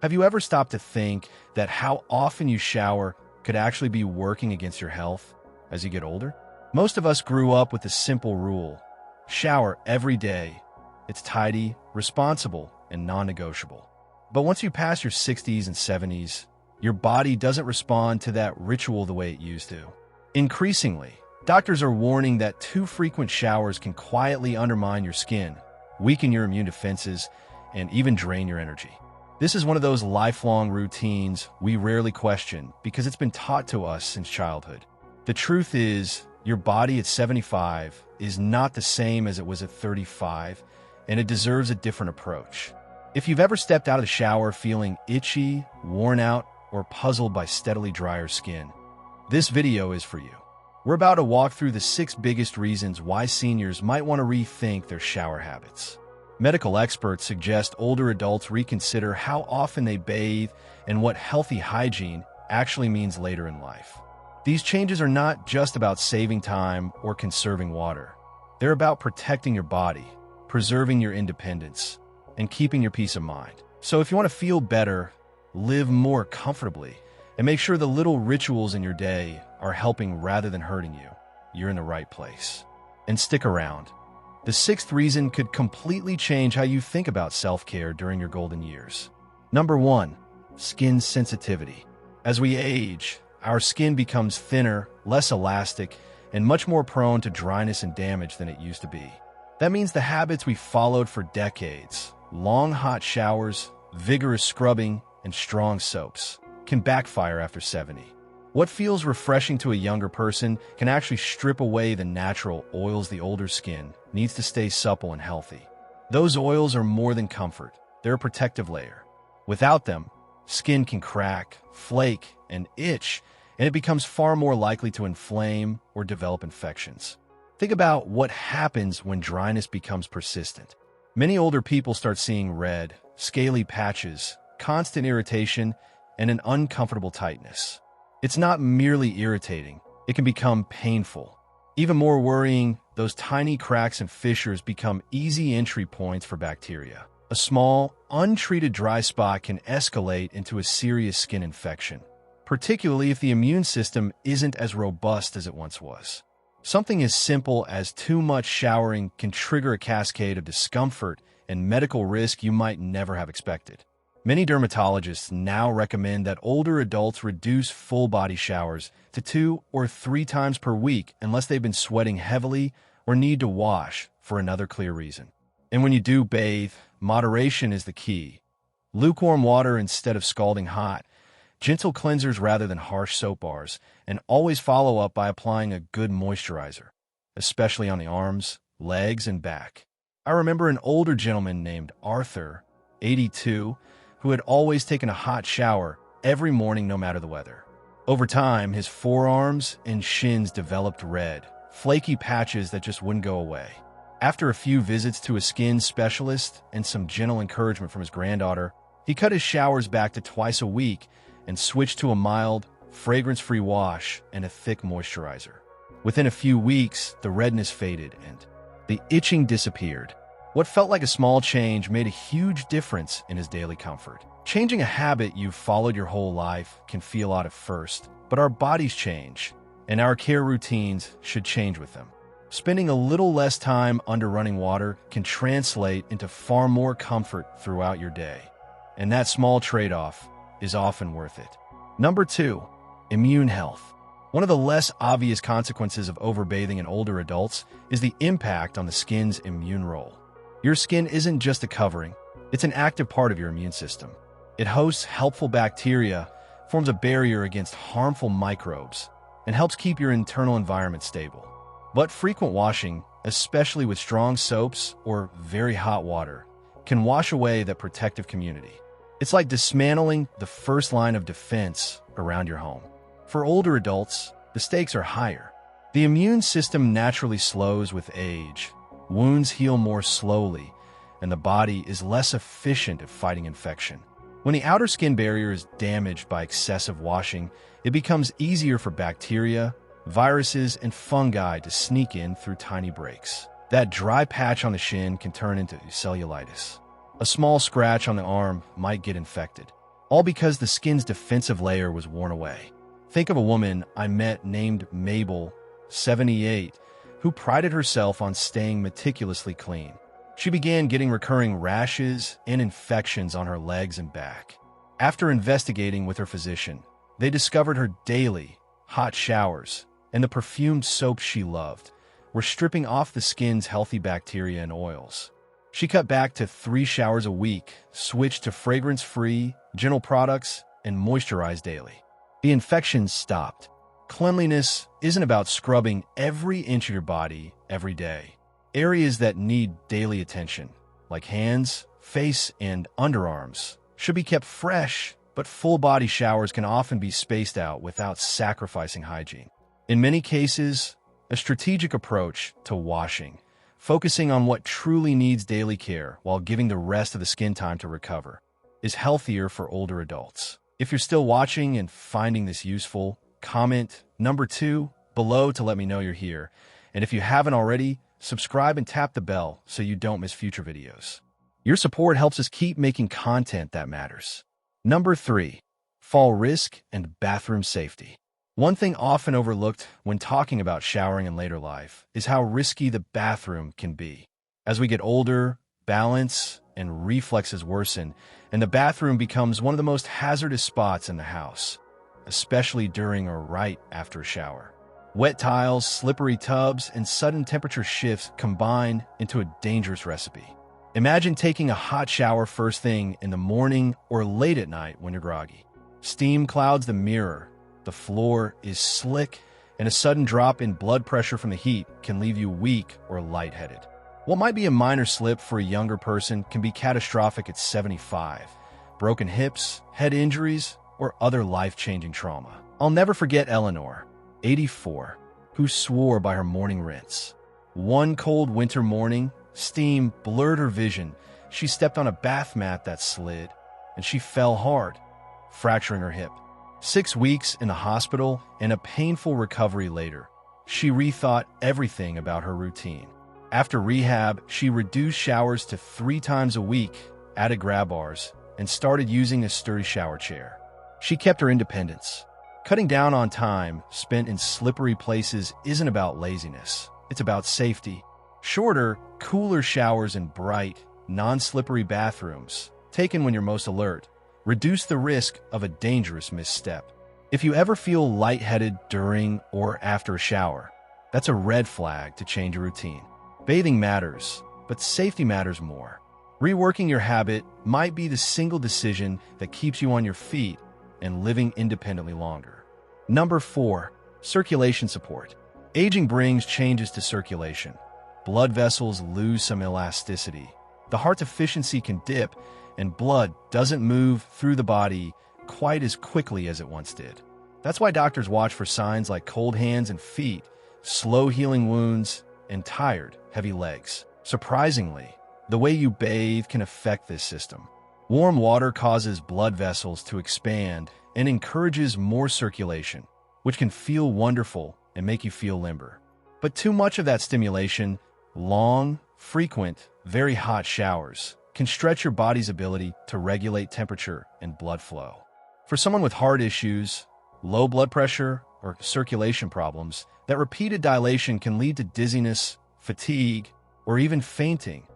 Have you ever stopped to think that how often you shower could actually be working against your health as you get older? Most of us grew up with a simple rule: shower every day. It's tidy, responsible, and non-negotiable. But once you pass your 60s and 70s, your body doesn't respond to that ritual the way it used to. Increasingly, doctors are warning that too frequent showers can quietly undermine your skin, weaken your immune defenses, and even drain your energy. This is one of those lifelong routines we rarely question because it's been taught to us since childhood. The truth is, your body at 75 is not the same as it was at 35, and it deserves a different approach. If you've ever stepped out of the shower feeling itchy, worn out, or puzzled by steadily drier skin, this video is for you. We're about to walk through the 6 biggest reasons why seniors might want to rethink their shower habits. Medical experts suggest older adults reconsider how often they bathe and what healthy hygiene actually means later in life. These changes are not just about saving time or conserving water. They're about protecting your body, preserving your independence, and keeping your peace of mind. So if you want to feel better, live more comfortably, and make sure the little rituals in your day are helping rather than hurting you, you're in the right place. And stick around. The 6th reason could completely change how you think about self-care during your golden years. Number 1, skin sensitivity. As we age, our skin becomes thinner, less elastic, and much more prone to dryness and damage than it used to be. That means the habits we followed for decades, long hot showers, vigorous scrubbing, and strong soaps, can backfire after 70. What feels refreshing to a younger person can actually strip away the natural oils the older skin needs to stay supple and healthy. Those oils are more than comfort. They're a protective layer. Without them, skin can crack, flake, and itch, and it becomes far more likely to inflame or develop infections. Think about what happens when dryness becomes persistent. Many older people start seeing red, scaly patches, constant irritation, and an uncomfortable tightness. It's not merely irritating, it can become painful. Even more worrying, those tiny cracks and fissures become easy entry points for bacteria. A small, untreated dry spot can escalate into a serious skin infection, particularly if the immune system isn't as robust as it once was. Something as simple as too much showering can trigger a cascade of discomfort and medical risk you might never have expected. Many dermatologists now recommend that older adults reduce full-body showers to 2 or 3 times per week unless they've been sweating heavily or need to wash for another clear reason. And when you do bathe, moderation is the key. Lukewarm water instead of scalding hot, gentle cleansers rather than harsh soap bars, and always follow up by applying a good moisturizer, especially on the arms, legs, and back. I remember an older gentleman named Arthur, 82, who had always taken a hot shower every morning no matter the weather. Over time, his forearms and shins developed red, flaky patches that just wouldn't go away. After a few visits to a skin specialist and some gentle encouragement from his granddaughter, he cut his showers back to twice a week and switched to a mild, fragrance-free wash and a thick moisturizer. Within a few weeks, the redness faded and the itching disappeared. What felt like a small change made a huge difference in his daily comfort. Changing a habit you've followed your whole life can feel odd at first, but our bodies change, and our care routines should change with them. Spending a little less time under running water can translate into far more comfort throughout your day, and that small trade-off is often worth it. Number 2, immune health. One of the less obvious consequences of overbathing in older adults is the impact on the skin's immune role. Your skin isn't just a covering, it's an active part of your immune system. It hosts helpful bacteria, forms a barrier against harmful microbes, and helps keep your internal environment stable. But frequent washing, especially with strong soaps or very hot water, can wash away that protective community. It's like dismantling the first line of defense around your home. For older adults, the stakes are higher. The immune system naturally slows with age. Wounds heal more slowly, and the body is less efficient at fighting infection. When the outer skin barrier is damaged by excessive washing, it becomes easier for bacteria, viruses, and fungi to sneak in through tiny breaks. That dry patch on the shin can turn into cellulitis. A small scratch on the arm might get infected. all because the skin's defensive layer was worn away. Think of a woman I met named Mabel, 78, who prided herself on staying meticulously clean. She began getting recurring rashes and infections on her legs and back. After investigating with her physician, they discovered her daily, hot showers and the perfumed soaps she loved were stripping off the skin's healthy bacteria and oils. She cut back to 3 showers a week, switched to fragrance-free, gentle products, and moisturized daily. The infections stopped. Cleanliness isn't about scrubbing every inch of your body every day. Areas that need daily attention, like hands, face, and underarms, should be kept fresh, but full-body showers can often be spaced out without sacrificing hygiene. In many cases, a strategic approach to washing, focusing on what truly needs daily care while giving the rest of the skin time to recover, is healthier for older adults. If you're still watching and finding this useful, comment number 2 below to let me know you're here. And if you haven't already, subscribe and tap the bell so you don't miss future videos. Your support helps us keep making content that matters. Number 3, fall risk and bathroom safety. One thing often overlooked when talking about showering in later life is how risky the bathroom can be. As we get older, balance and reflexes worsen, and the bathroom becomes one of the most hazardous spots in the house, especially during or right after a shower. Wet tiles, slippery tubs, and sudden temperature shifts combine into a dangerous recipe. Imagine taking a hot shower first thing in the morning or late at night when you're groggy. Steam clouds the mirror, the floor is slick, and a sudden drop in blood pressure from the heat can leave you weak or lightheaded. What might be a minor slip for a younger person can be catastrophic at 75. Broken hips, head injuries, or other life-changing trauma. I'll never forget Eleanor, 84, who swore by her morning rinse. One cold winter morning, steam blurred her vision. She stepped on a bath mat that slid, and she fell hard, fracturing her hip. 6 weeks in the hospital and a painful recovery later, she rethought everything about her routine. After rehab, she reduced showers to 3 times a week, added grab bars, and started using a sturdy shower chair. She kept her independence. Cutting down on time spent in slippery places isn't about laziness. It's about safety. Shorter, cooler showers in bright, non-slippery bathrooms, taken when you're most alert, reduce the risk of a dangerous misstep. If you ever feel lightheaded during or after a shower, that's a red flag to change your routine. Bathing matters, but safety matters more. Reworking your habit might be the single decision that keeps you on your feet and living independently longer. Number 4, circulation support. Aging brings changes to circulation. Blood vessels lose some elasticity. The heart's efficiency can dip, and blood doesn't move through the body quite as quickly as it once did. That's why doctors watch for signs like cold hands and feet, slow healing wounds, and tired, heavy legs. Surprisingly, the way you bathe can affect this system. Warm water causes blood vessels to expand and encourages more circulation, which can feel wonderful and make you feel limber. But too much of that stimulation, long, frequent, very hot showers, can stretch your body's ability to regulate temperature and blood flow. For someone with heart issues, low blood pressure, or circulation problems, that repeated dilation can lead to dizziness, fatigue, or even fainting,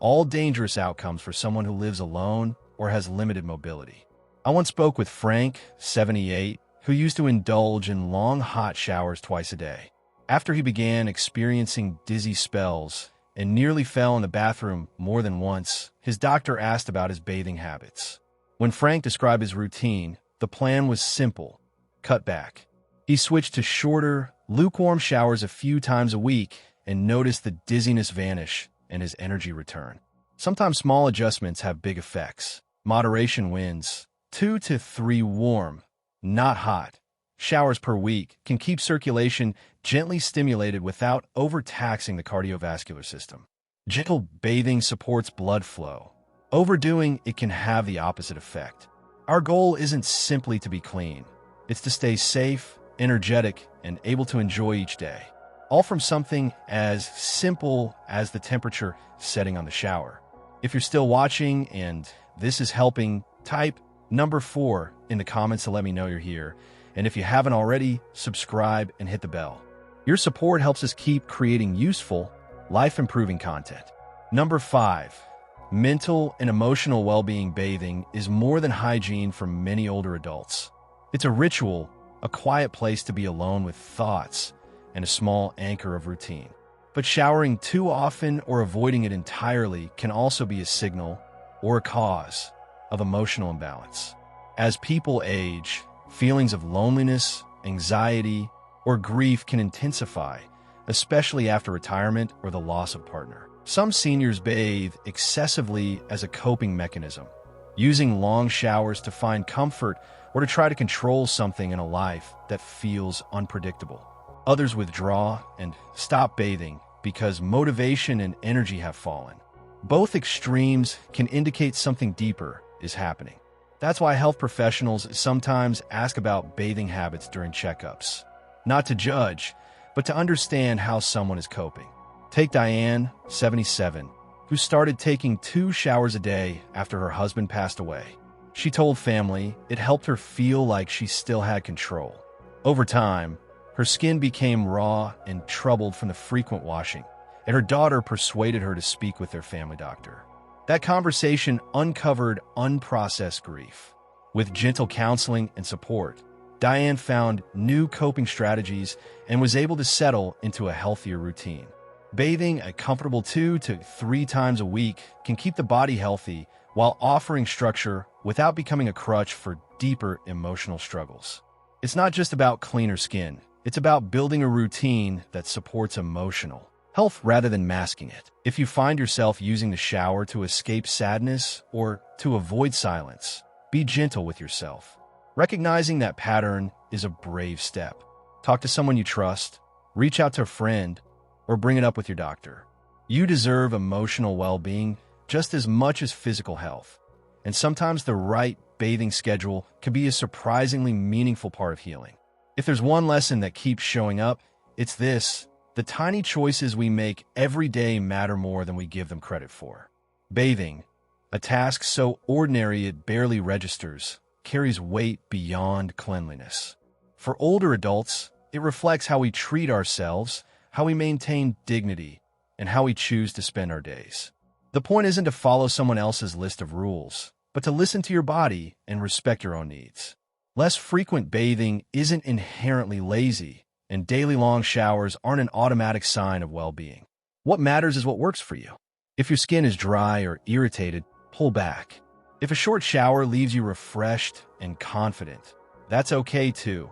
all dangerous outcomes for someone who lives alone or has limited mobility. I once spoke with Frank, 78, who used to indulge in long hot showers twice a day. After he began experiencing dizzy spells and nearly fell in the bathroom more than once, his doctor asked about his bathing habits. When Frank described his routine, the plan was simple: cut back. He switched to shorter, lukewarm showers a few times a week and noticed the dizziness vanish and his energy return. Sometimes small adjustments have big effects. Moderation wins. 2 to 3 warm, not hot, showers per week can keep circulation gently stimulated without overtaxing the cardiovascular system. Gentle bathing supports blood flow. Overdoing it can have the opposite effect. Our goal isn't simply to be clean. It's to stay safe, energetic, and able to enjoy each day. All from something as simple as the temperature setting on the shower. If you're still watching and this is helping, type Number 4 in the comments to let me know you're here. And if you haven't already, subscribe and hit the bell. Your support helps us keep creating useful, life-improving content. Number 5. Mental and emotional well-being. Bathing is more than hygiene for many older adults. It's a ritual, a quiet place to be alone with thoughts, and a small anchor of routine. But showering too often or avoiding it entirely can also be a signal or a cause of emotional imbalance. As people age, feelings of loneliness, anxiety, or grief can intensify, especially after retirement or the loss of partner. Some seniors bathe excessively as a coping mechanism, using long showers to find comfort or to try to control something in a life that feels unpredictable. Others withdraw and stop bathing because motivation and energy have fallen. Both extremes can indicate something deeper is happening. That's why health professionals sometimes ask about bathing habits during checkups. Not to judge, but to understand how someone is coping. Take Diane, 77, who started taking 2 showers a day after her husband passed away. She told family it helped her feel like she still had control. Over time, her skin became raw and troubled from the frequent washing, and her daughter persuaded her to speak with their family doctor. That conversation uncovered unprocessed grief. With gentle counseling and support, Diane found new coping strategies and was able to settle into a healthier routine. Bathing a comfortable 2 to 3 times a week can keep the body healthy while offering structure without becoming a crutch for deeper emotional struggles. It's not just about cleaner skin. It's about building a routine that supports emotional health rather than masking it. If you find yourself using the shower to escape sadness or to avoid silence, be gentle with yourself. Recognizing that pattern is a brave step. Talk to someone you trust, reach out to a friend, or bring it up with your doctor. You deserve emotional well-being just as much as physical health. And sometimes the right bathing schedule can be a surprisingly meaningful part of healing. If there's one lesson that keeps showing up, it's this: the tiny choices we make every day matter more than we give them credit for. Bathing, a task so ordinary it barely registers, carries weight beyond cleanliness. For older adults, it reflects how we treat ourselves, how we maintain dignity, and how we choose to spend our days. The point isn't to follow someone else's list of rules, but to listen to your body and respect your own needs. Less frequent bathing isn't inherently lazy, and daily long showers aren't an automatic sign of well-being. What matters is what works for you. If your skin is dry or irritated, pull back. If a short shower leaves you refreshed and confident, that's okay too.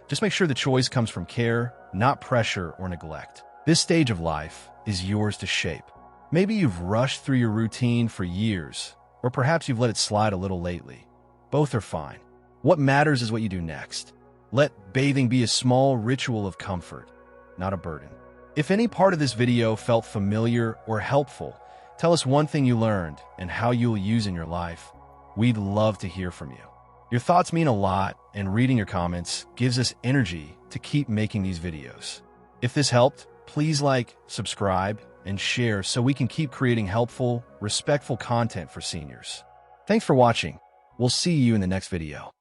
Just make sure the choice comes from care, not pressure or neglect. This stage of life is yours to shape. Maybe you've rushed through your routine for years, or perhaps you've let it slide a little lately. Both are fine. What matters is what you do next. Let bathing be a small ritual of comfort, not a burden. If any part of this video felt familiar or helpful, tell us one thing you learned and how you'll use in your life. We'd love to hear from you. Your thoughts mean a lot, and reading your comments gives us energy to keep making these videos. If this helped, please like, subscribe, and share so we can keep creating helpful, respectful content for seniors. Thanks for watching. We'll see you in the next video.